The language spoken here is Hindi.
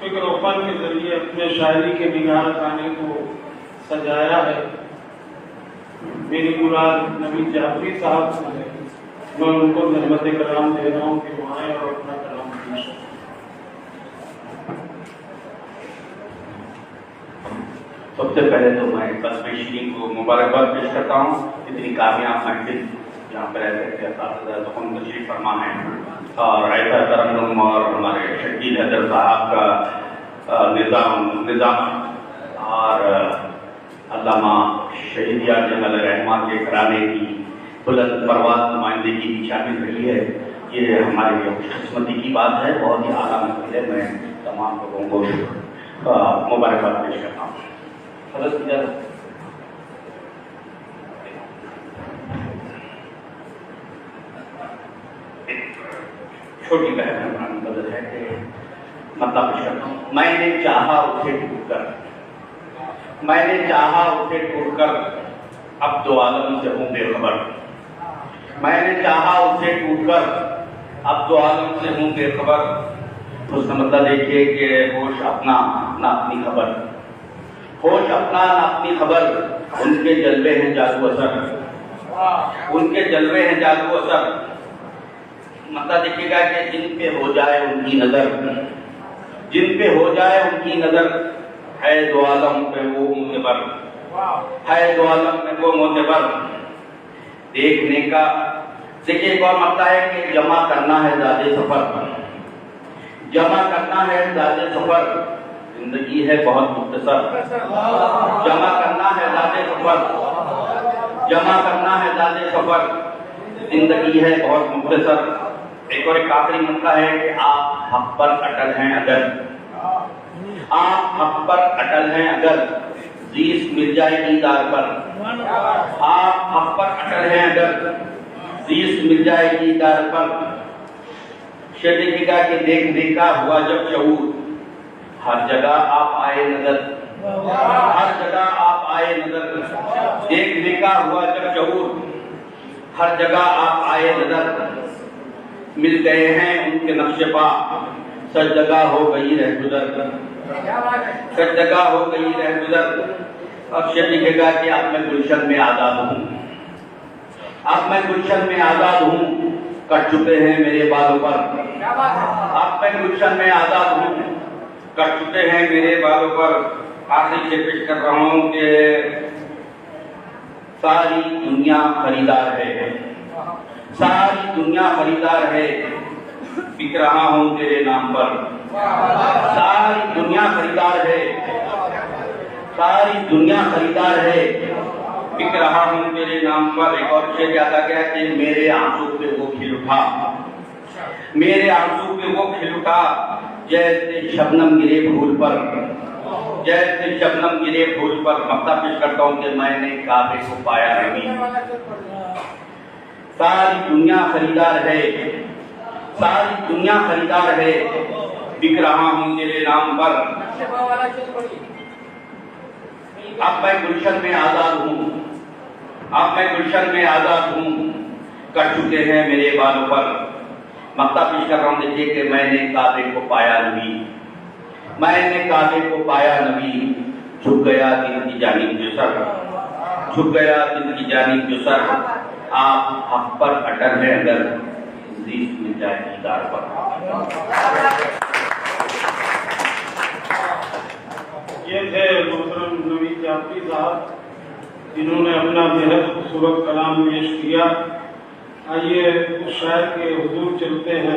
फिक्रोपन के जरिए अपने शायरी के निगार खाने को सजाया है। मेरी मुराद नबी जाफरी साहब से है। मैं उनको नज़मत कलाम दे रहा हूँ कि वहाँ और अपना कलाम पेश करें। सबसे पहले तो मैं तस्वीर को मुबारकबाद पेश करता हूँ। इतनी कामयाब महफिल यहाँ पर रहते तशरीफ फरमा है और ऐसा तरन्नुम और हमारे शकील हैदर साहब का निज़ाम और अल्लामा शहीदिया जमल रहमान के घराने की बुलंद परवाज़ नुमाइंदगी की शामिल रही है। ये हमारे लिए खुशकिस्मती की बात है, बहुत ही आला महफिल है। मैं तमाम लोगों को मुबारकबाद पेश करता हूँ। छोटी बहन बदल है कि मतलब मैंने चाहा उसे टूटकर, मैंने चाहा उसे टूटकर, अब दो आलम से हूँ बेखबर। मैंने चाहा उसे टूटकर, अब दो आलम से हूँ बेखबर। उसका मतलब देखिए कि होश अपना ना अपनी खबर, होश अपना ना अपनी खबर। उनके जलवे हैं जादू असर, उनके जलवे हैं जादू असर। मतलब देखिएगा कि जिन पे हो जाए उनकी नजर, जिन पे हो जाए उनकी नजर, है दो आलम पे वो मोतबर, है दो आलम पे वो मोतबर। देखने का देखिए एक और मसला है कि जमा करना है ज़ादे सफर, जमा करना है ज़ादे सफर। जिंदगी है बहुत मुख्तसर, जमा करना है ज़ादे सफर, जमा करना है ज़ादे सफर। जिंदगी है बहुत मुख्तसर। एक और एक आखिरी मसला है कि आप हक पर अटल हैं अगर, आप हक पर अटल हैं अगर, जीस मिल जाएगी दार पर। आप हक पर अटल हैं अगर, जीस मिल जाएगी दार पर। शेर देखिएगा कि देख देखा हुआ जब शऊर, हर जगह आप आए नजर, हर जगह आप आए नजर। देख देखा हुआ जब शऊर, हर जगह आप आए नजर। मिल गए हैं उनके नक्शे पा, सच जगह हो गई रह गुजर, सच जगह हो गई रह गुजर। अब शेर लिखेगा कि अब मैं गुलशन में आजाद हूँ, अब मैं गुलशन में आजाद हूँ, कट चुके हैं मेरे बालों पर। अब मैं गुलशन में आजाद हूँ, कट चुके हैं मेरे बालों पर। आखिरी शेर पेश कर रहा हूँ कि सारी दुनिया खरीदार है, सारी दुनिया खरीदार है, बिक रहा हूँ तेरे नाम पर। सारी दुनिया खरीदार है, सारी दुनिया खरीदार है, बिक रहा हूँ तेरे नाम पर। एक और शेर याद आ गया कि मेरे आंसू पे वो खिल उठा, मेरे आंसू पे वो खिल उठा, जैसे शबनम गिरे फूल पर, जैसे शबनम गिरे फूल पर। मक्ता पेश करता हूँ कि मैंने काबे को पाया नहीं। सारी दुनिया खरीदार है, सारी दुनिया खरीदार है, बिक रहा हूँ तेरे नाम पर। अब मैं गुलशन में आजाद हूँ, अब मैं गुलशन में आजाद हूँ, कट चुके हैं मेरे बालों पर। मक्ता पेश कर रहा हूँ देखिए कि मैंने काबे को पाया नबी, मैंने काबे को पाया नबी। झुक गया दिल की जानिब जो सर, झुक गया दिल की जानिब जो सर। आप हक पर अटल हैं अगर, जीत मिल जाएगी दार पर। ये थे मोहतरम नबी जाफरी साहब, जिन्होंने अपना बेहद खूबसूरत कलाम पेश किया। आइए उस शायर के हुजूर चलते हैं।